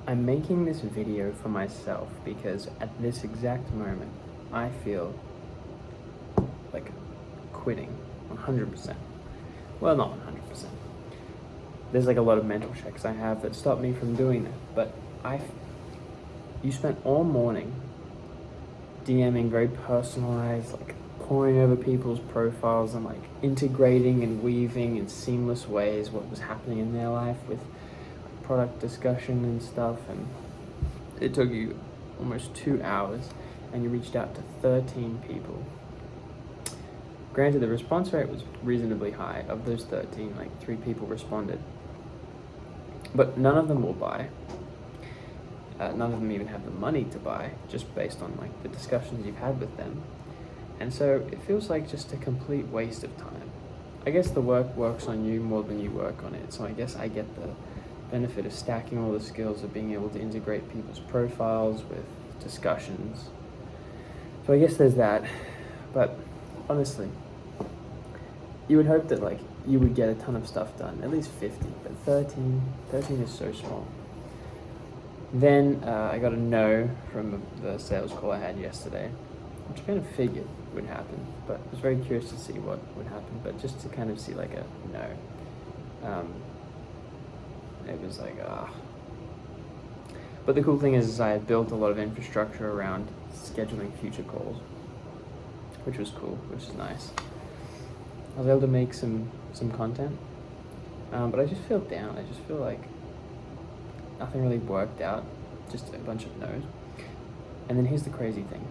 I'm making this video for myself because at this exact moment, I feel like quitting 100%. Well, not 100%. There's like a lot of mental checks I have that stop me from doing that. But you spent all morning DMing very personalized, like poring over people's profiles and like integrating and weaving in seamless ways what was happening in their life with product discussion and stuff, and it took you almost 2 hours and you reached out to 13 people. Granted, the response rate was reasonably high. Of those 13, like 3 people responded, but none of them will buy. None of them even have the money to buy, just based on like the discussions you've had with them. And so it feels like just a complete waste of time. I guess the work works on you more than you work on it, so I guess I get the benefit of stacking all the skills of being able to integrate people's profiles with discussions. So I guess there's that. But honestly, you would hope that like you would get a ton of stuff done, at least 50, but 13 is so small. Then I got a no from the sales call I had yesterday, which I kind of figured would happen, but I was very curious to see what would happen. But just to kind of see like a no, it was like But the cool thing is I had built a lot of infrastructure around scheduling future calls, which was cool, which is nice. I was able to make some content, but I just feel down. I just feel like nothing really worked out, just a bunch of no's. And then here's the crazy thing.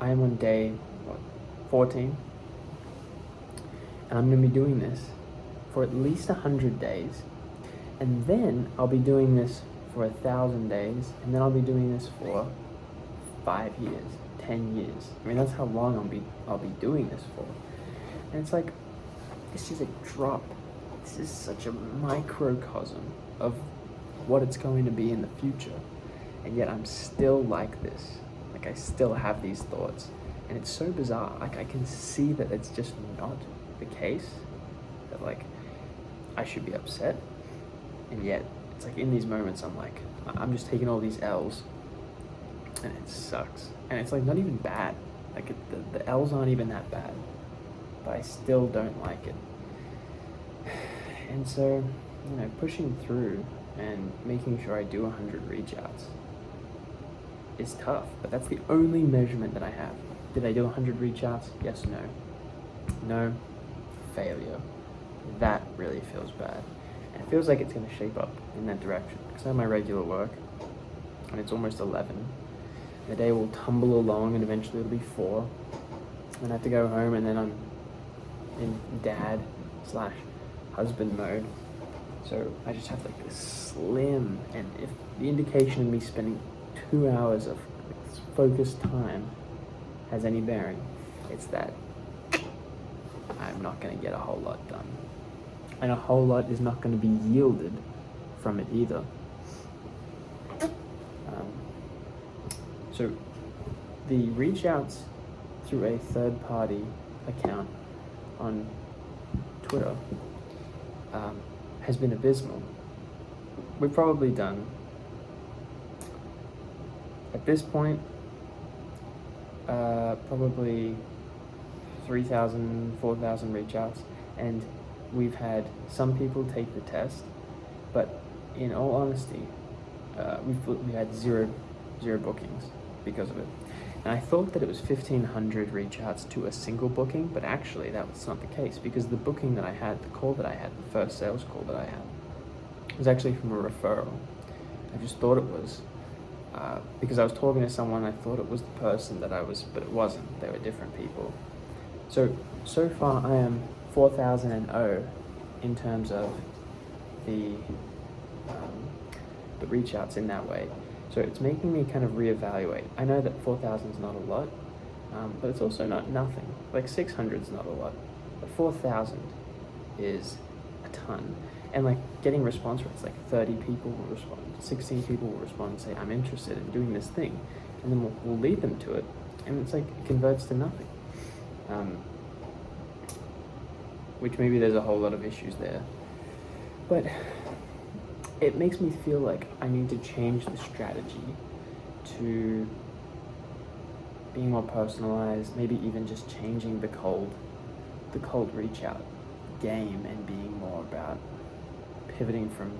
I am on day 14, and I'm going to be doing this for at least 100 days, and then I'll be doing this for 1,000 days, and then I'll be doing this for 5 years, 10 years. I mean, that's how long I'll be doing this for. And it's like, this is a drop. This is such a microcosm of what it's going to be in the future, and yet I'm still like this. Like, I still have these thoughts, and it's so bizarre. Like, I can see that it's just not the case, that like I should be upset, and yet it's like in these moments I'm like, I'm just taking all these L's, and it sucks. And it's like not even bad. Like the L's aren't even that bad, but I still don't like it. And so, pushing through and making sure I do 100 reach outs is tough, but that's the only measurement that I have. Did I do 100 reach outs? Yes, no. No, failure. That really feels bad. And it feels like it's going to shape up in that direction, because I have my regular work, and it's almost 11. The day will tumble along, and eventually it'll be 4. Then I have to go home, and then I'm in dad/husband mode. So I just have like this slim, and if the indication of me spending 2 hours of focused time has any bearing, it's that I'm not going to get a whole lot done. And a whole lot is not going to be yielded from it either. So the reach outs through a third-party account on Twitter has been abysmal. We've probably done, at this point, probably 3,000, 4,000 reach outs, and we've had some people take the test, but in all honesty, we've had zero bookings because of it. And I thought that it was 1,500 reach outs to a single booking, but actually that was not the case, because the booking that I had, the call that I had, the first sales call that I had, was actually from a referral. I just thought it was, because I was talking to someone, I thought it was the person that I was, but it wasn't. They were different people. So far I am 4,000 in terms of the reach outs in that way. So it's making me kind of reevaluate. I know that 4,000 is not a lot, but it's also not nothing. Like 600 is not a lot, but 4,000 is a ton. And like getting response rates, like 30 people will respond, 16 people will respond and say, I'm interested in doing this thing. And then we'll lead them to it. And it's like, it converts to nothing. Which maybe there's a whole lot of issues there. But it makes me feel like I need to change the strategy to being more personalized, maybe even just changing the cold reach out game and being more about pivoting from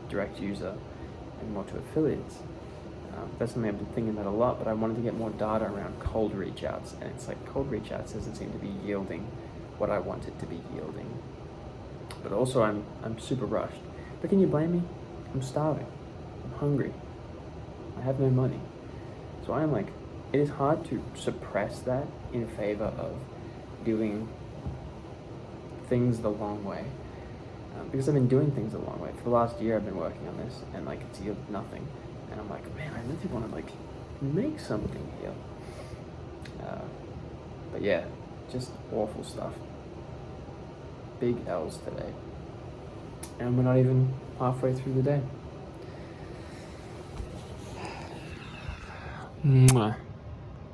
direct user and more to affiliates. That's something I've been thinking about a lot, but I wanted to get more data around cold reach outs, and it's like cold reach outs doesn't seem to be yielding what I want it to be yielding. But also I'm super rushed. But can you blame me? I'm starving. I'm hungry. I have no money. So I'm like, it is hard to suppress that in favor of doing things the long way. Because I've been doing things the long way. For the last year I've been working on this, and like it's yielded nothing. And I'm like, man, I really want to like make something here. But yeah, just awful stuff. Big L's today. And we're not even halfway through the day. Mwah.